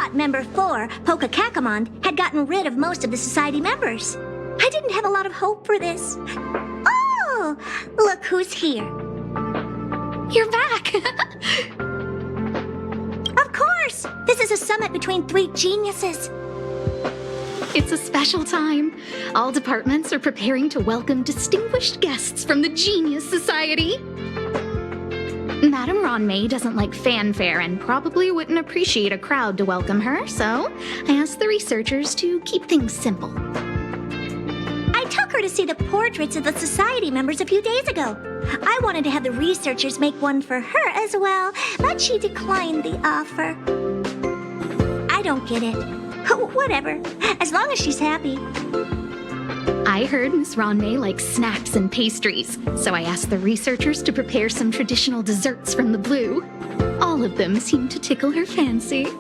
thought Member 4, Polka Kakamond, had gotten rid of most of the society members. I didn't have a lot of hope for this. Oh, look who's here. You're back! Of course! This is a summit between three geniuses. It's a special time. All departments are preparing to welcome distinguished guests from the Genius Society. Madame Ronmei doesn't like fanfare and probably wouldn't appreciate a crowd to welcome her, so I asked the researchers to keep things simple. I took her to see the portraits of the society members a few days ago. I wanted to have the researchers make one for her as well, but she declined the offer. I don't get it. Whatever, as long as she's happy. I heard Miss Ronmei likes snacks and pastries, so I asked the researchers to prepare some traditional desserts from the blue. All of them seemed to tickle her fancy. Of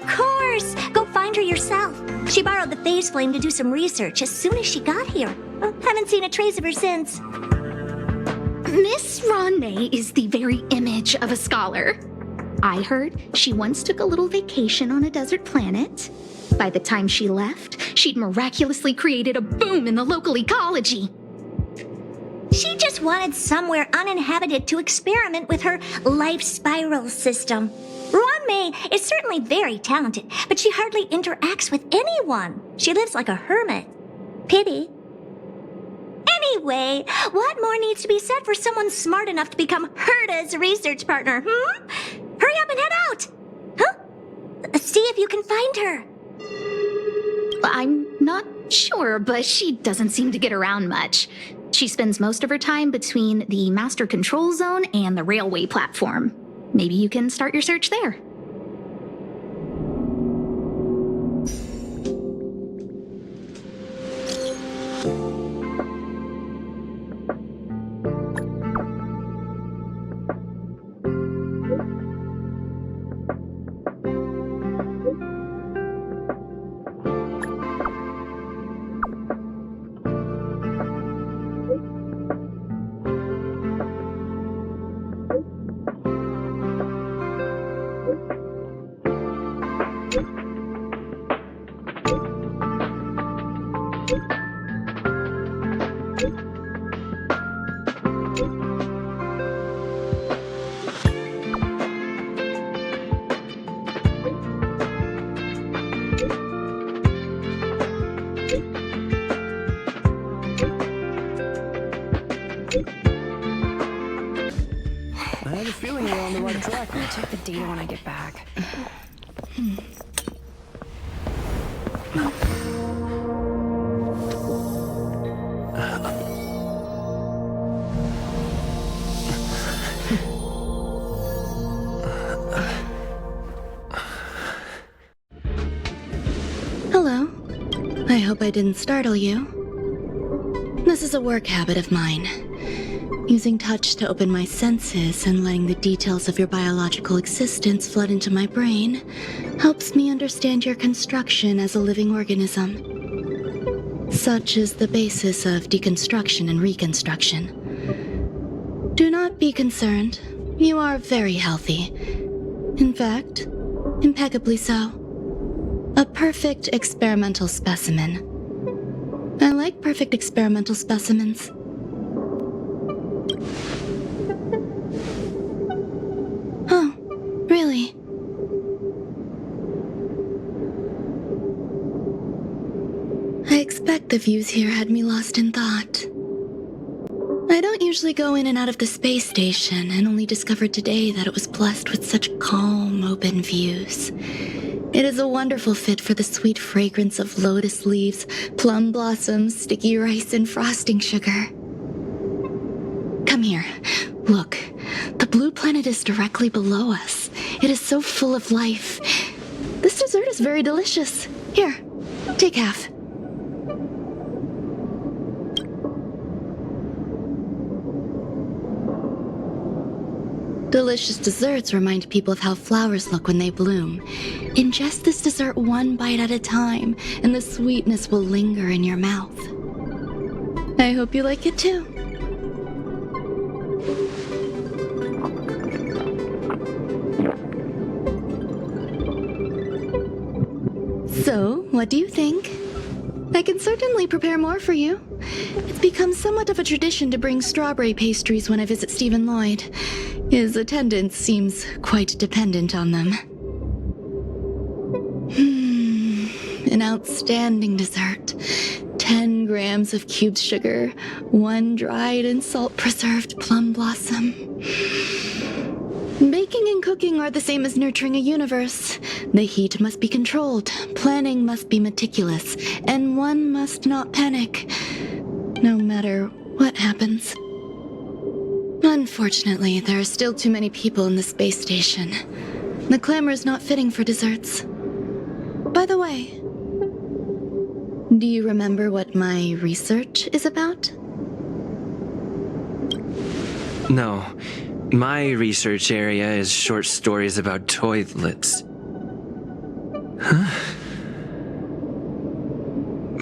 course! Go find her yourself. She borrowed the phase flame to do some research as soon as she got here. Haven't seen a trace of her since. Miss Ronmei is the very image of a scholar. I heard she once took a little vacation on a desert planet. By the time she left, she'd miraculously created a boom in the local ecology. She just wanted somewhere uninhabited to experiment with her life spiral system. Ronmei is certainly very talented, but she hardly interacts with anyone. She lives like a hermit. Pity. Anyway, what more needs to be said for someone smart enough to become Herta's research partner, Hurry up and head out! Huh? See if you can find her. I'm not sure, but she doesn't seem to get around much. She spends most of her time between the master control zone and the railway platform. Maybe you can start your search there. I have a feeling we're on the right track. I'll check the data when I get back. Hello. I hope I didn't startle you. This is a work habit of mine. Using touch to open my senses and letting the details of your biological existence flood into my brain helps me understand your construction as a living organism. Such is the basis of deconstruction and reconstruction. Do not be concerned. You are very healthy. In fact, impeccably so. A perfect experimental specimen. I like perfect experimental specimens. Oh, really? I expect the views here had me lost in thought. I don't usually go in and out of the space station, and only discovered today that it was blessed with such calm, open views. It is a wonderful fit for the sweet fragrance of lotus leaves, plum blossoms, sticky rice, and frosting sugar. Come here. Look, the blue planet is directly below us. It is so full of life. This dessert is very delicious. Here, take half. Delicious desserts remind people of how flowers look when they bloom. Ingest this dessert one bite at a time, and the sweetness will linger in your mouth. I hope you like it too. What do you think? I can certainly prepare more for you. It's become somewhat of a tradition to bring strawberry pastries when I visit Stephen Lloyd. His attendance seems quite dependent on them. An outstanding dessert. 10 grams of cubed sugar, 1 dried and salt-preserved plum blossom. Baking and cooking are the same as nurturing a universe. The heat must be controlled, planning must be meticulous, and one must not panic, no matter what happens. Unfortunately, there are still too many people in the space station. The clamor is not fitting for desserts. By the way, do you remember what my research is about? No. My research area is short stories about toilets. Huh?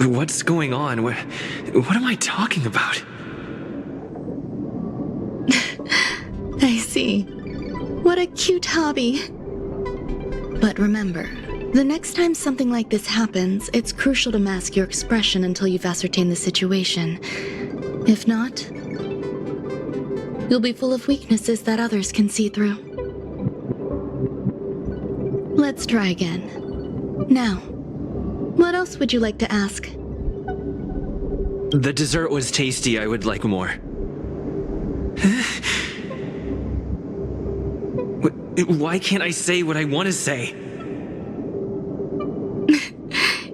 What's going on? What am I talking about? I see. What a cute hobby. But remember, the next time something like this happens, it's crucial to mask your expression until you've ascertained the situation. If not, you'll be full of weaknesses that others can see through. Let's try again. Now, what else would you like to ask? The dessert was tasty. I would like more. Why can't I say what I want to say?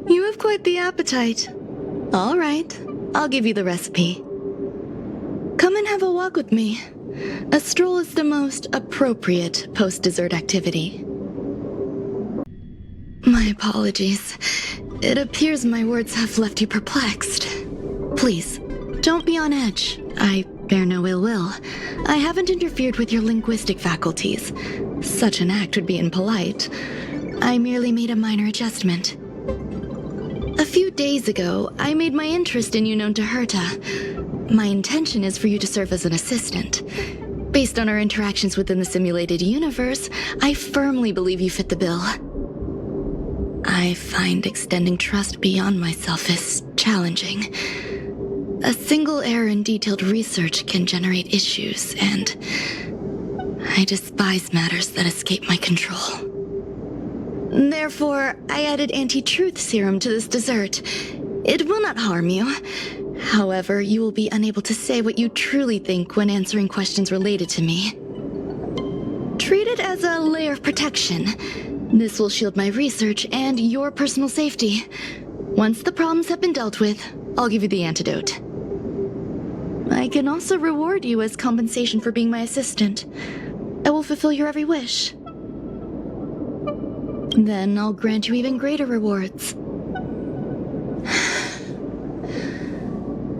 You have quite the appetite. All right, I'll give you the recipe. Come and have a walk with me. A stroll is the most appropriate post-dessert activity. My apologies. It appears my words have left you perplexed. Please, don't be on edge. I bear no ill will. I haven't interfered with your linguistic faculties. Such an act would be impolite. I merely made a minor adjustment. A few days ago, I made my interest in you known to Herta. My intention is for you to serve as an assistant. Based on our interactions within the simulated universe, I firmly believe you fit the bill. I find extending trust beyond myself is challenging. A single error in detailed research can generate issues, and I despise matters that escape my control. Therefore, I added anti-truth serum to this dessert. It will not harm you. However, you will be unable to say what you truly think when answering questions related to me. Treat it as a layer of protection. This will shield my research and your personal safety. Once the problems have been dealt with, I'll give you the antidote. I can also reward you as compensation for being my assistant. I will fulfill your every wish. Then I'll grant you even greater rewards.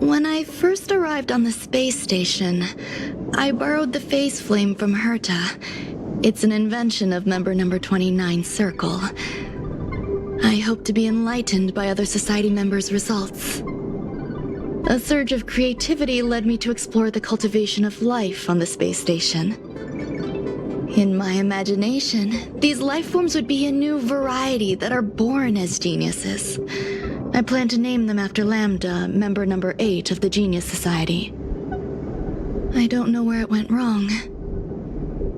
When I first arrived on the space station, I borrowed the phase flame from Herta. It's an invention of member number 29 Circle. I hope to be enlightened by other society members' results. A surge of creativity led me to explore the cultivation of life on the space station. In my imagination, these life forms would be a new variety that are born as geniuses. I plan to name them after Lambda, member number 8 of the Genius Society. I don't know where it went wrong.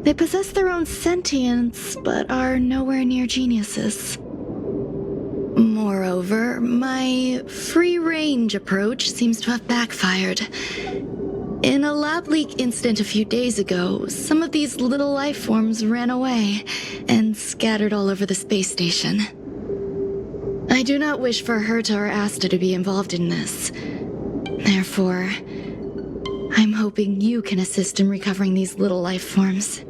They possess their own sentience, but are nowhere near geniuses. Moreover, my free-range approach seems to have backfired. In a lab leak incident a few days ago, some of these little life forms ran away and scattered all over the space station. I do not wish for Herta or Asta to be involved in this. Therefore, I'm hoping you can assist in recovering these little life forms.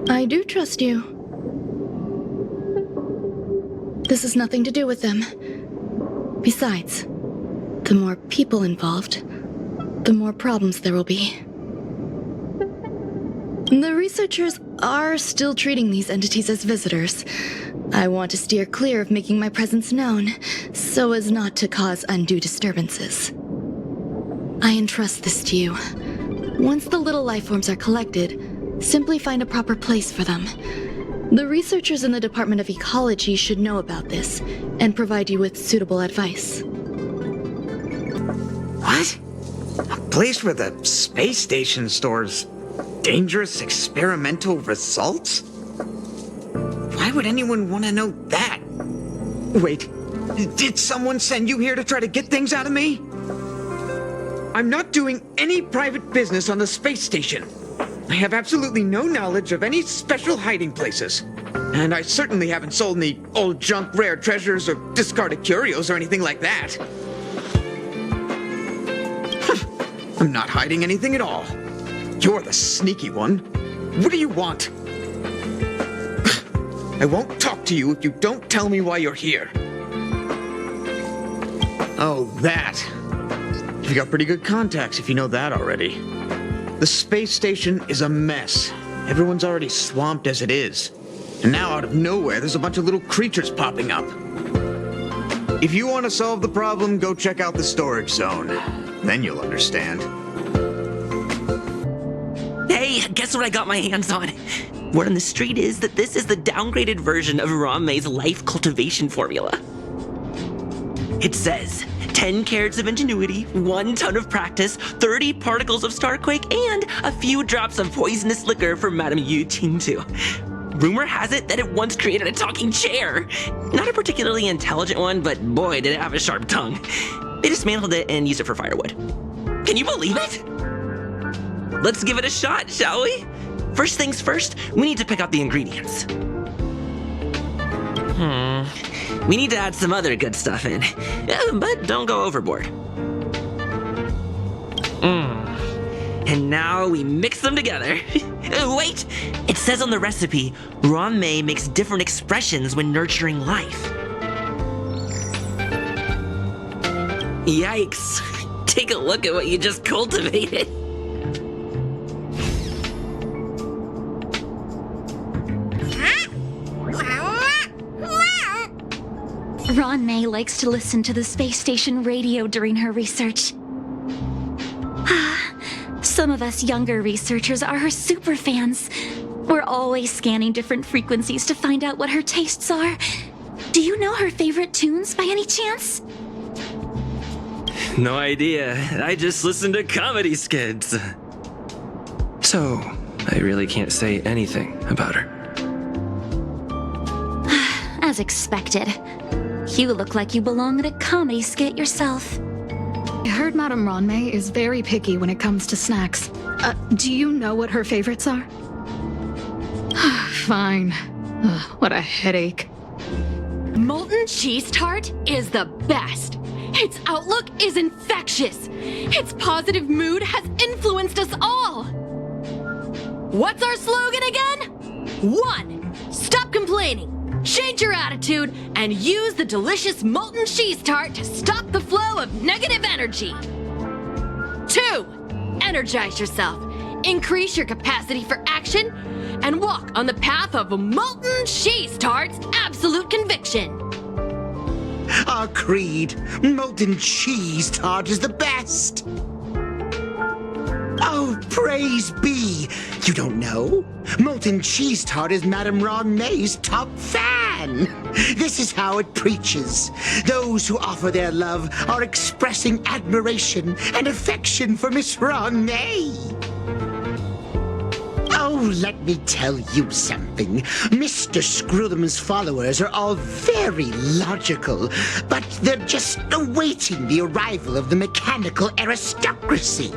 I do trust you. This has nothing to do with them. Besides, the more people involved, the more problems there will be. The researchers are still treating these entities as visitors. I want to steer clear of making my presence known, so as not to cause undue disturbances. I entrust this to you. Once the little life forms are collected, simply find a proper place for them. The researchers in the Department of Ecology should know about this and provide you with suitable advice. What? A place where the space station stores dangerous experimental results? Why would anyone want to know that? Wait, did someone send you here to try to get things out of me? I'm not doing any private business on the space station. I have absolutely no knowledge of any special hiding places. And I certainly haven't sold any old junk rare treasures or discarded curios or anything like that. I'm not hiding anything at all. You're the sneaky one. What do you want? I won't talk to you if you don't tell me why you're here. Oh, that. You got pretty good contacts if you know that already. The space station is a mess. Everyone's already swamped as it is. And now out of nowhere, there's a bunch of little creatures popping up. If you want to solve the problem, go check out the storage zone. Then you'll understand. Hey, guess what I got my hands on? Word on the street is that this is the downgraded version of Ranmei's life cultivation formula. It says 10 carats of ingenuity, 1 ton of practice, 30 particles of starquake, and a few drops of poisonous liquor for Madame Yu Tintu. Rumor has it that it once created a talking chair. Not a particularly intelligent one, but boy, did it have a sharp tongue. They dismantled it and used it for firewood. Can you believe it? Let's give it a shot, shall we? First things first, we need to pick out the ingredients. We need to add some other good stuff in, but don't go overboard. And now we mix them together. Wait! It says on the recipe, Ranmei makes different expressions when nurturing life. Yikes. Take a look at what you just cultivated. Ranmei likes to listen to the space station radio during her research. Some of us younger researchers are her super fans. We're always scanning different frequencies to find out what her tastes are. Do you know her favorite tunes by any chance? No idea. I just listen to comedy skits. So, I really can't say anything about her. As expected. You look like you belong in a comedy skit yourself. I heard Madame Ranmei is very picky when it comes to snacks. Do you know what her favorites are? Fine. What a headache. Molten cheese tart is the best. Its outlook is infectious. Its positive mood has influenced us all. What's our slogan again? 1. Stop complaining. Change your attitude and use the delicious molten cheese tart to stop the flow of negative energy. 2. Energize yourself. Increase your capacity for action and walk on the path of molten cheese tart's absolute conviction. Our creed, molten cheese tart is the best. Oh, praise be! You don't know? Molten cheese tart is Madame Ranmei's top fan. This is how it preaches. Those who offer their love are expressing admiration and affection for Miss Ranmei. Oh, let me tell you something. Mr. Screwthum's followers are all very logical, but they're just awaiting the arrival of the mechanical aristocracy.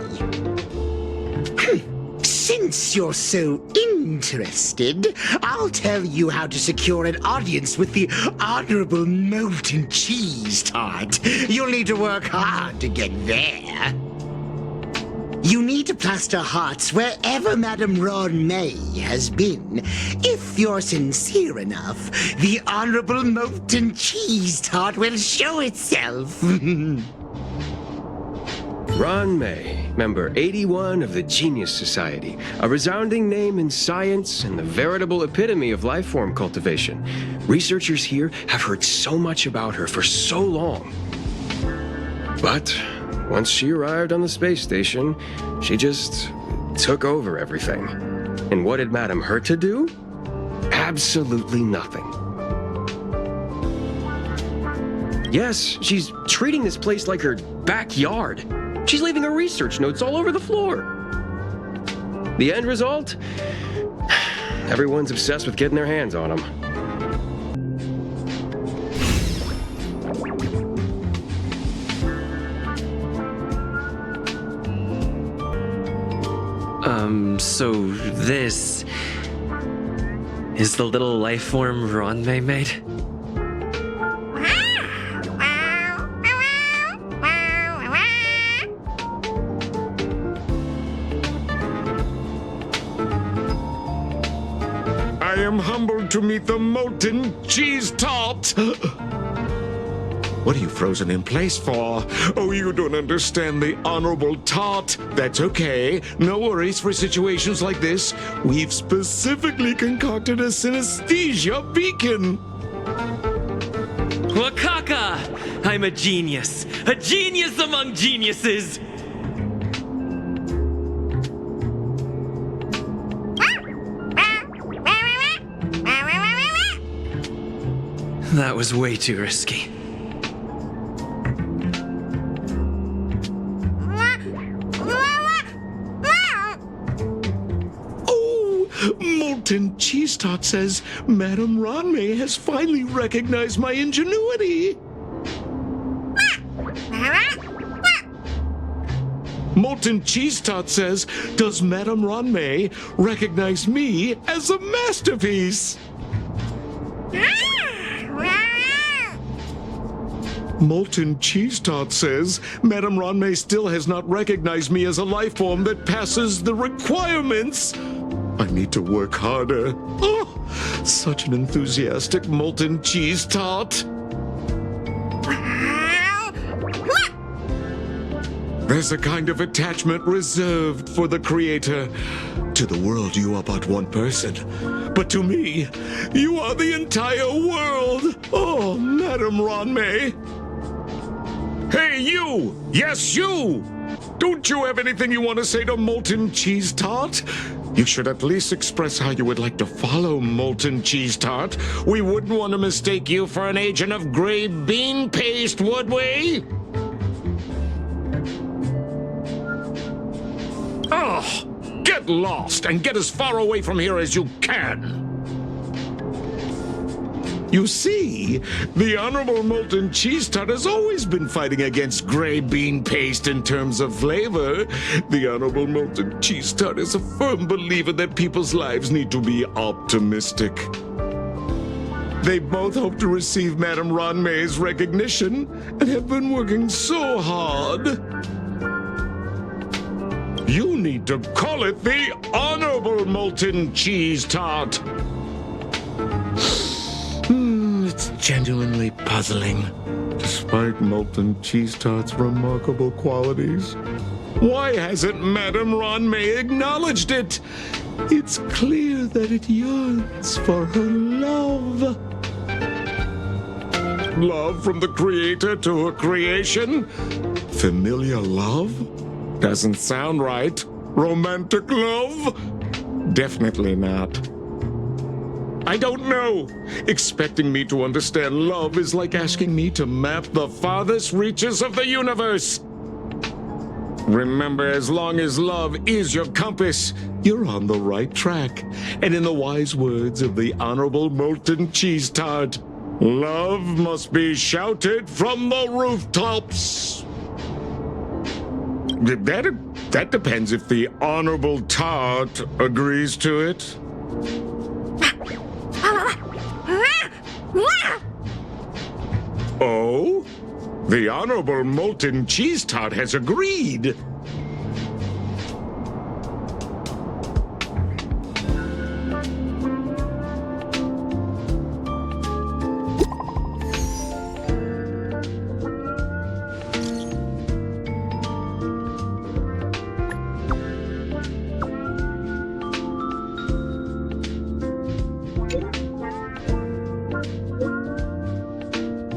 Since you're so interested, I'll tell you how to secure an audience with the Honorable Molten Cheese Tart. You'll need to work hard to get there. You need to plaster hearts wherever Madame Ranmei has been. If you're sincere enough, the Honorable Molten Cheese Tart will show itself. Ranmei, member 81 of the Genius Society, a resounding name in science and the veritable epitome of lifeform cultivation. Researchers here have heard so much about her for so long. But once she arrived on the space station, she just took over everything. And what did Madame hurt to do? absolutely nothing. Yes, she's treating this place like her backyard. She's leaving her research notes all over the floor. The end result? Everyone's obsessed with getting their hands on them. So this is the little life form Ronmei made? I am humbled to meet the molten cheese tart. What are you frozen in place for? Oh, you don't understand the honorable tart. That's okay. No worries for situations like this. We've specifically concocted a synesthesia beacon. Wakaka! I'm a genius among geniuses! That was way too risky. Molten Cheese Tart says Madame Ronmei has finally recognized my ingenuity. Molten Cheese Tart says, does Madame Ronmei recognize me as a masterpiece? Molten Cheese Tart says, Madame Ronmei still has not recognized me as a life form that passes the requirements. I need to work harder. Oh, such an enthusiastic Molten Cheese Tart. There's a kind of attachment reserved for the creator. To the world, you are but one person. But to me, you are the entire world. Oh, Madame Ronmei. Hey, you! Yes, you! Don't you have anything you want to say to Molten Cheese Tart? You should at least express how you would like to follow Molten Cheese Tart. We wouldn't want to mistake you for an agent of gray bean paste, would we? Oh, get lost and get as far away from here as you can. You see, the Honorable Molten Cheese Tart has always been fighting against gray bean paste in terms of flavor. The Honorable Molten Cheese Tart is a firm believer that people's lives need to be optimistic. They both hope to receive Madame Ronmei's recognition and have been working so hard. You need to call it the Honorable Molten Cheese Tart. It's genuinely puzzling. Despite Molten Cheese Tart's remarkable qualities, why hasn't Madame Ronmei acknowledged it? It's clear that it yearns for her love. Love from the creator to her creation? Familiar love? Doesn't sound right. Romantic love? Definitely not. I don't know. Expecting me to understand love is like asking me to map the farthest reaches of the universe. Remember, as long as love is your compass, you're on the right track. And in the wise words of the Honorable Molten Cheese Tart, love must be shouted from the rooftops. That depends if the Honorable Tart agrees to it. Oh? The Honorable Molten Cheese Tart has agreed.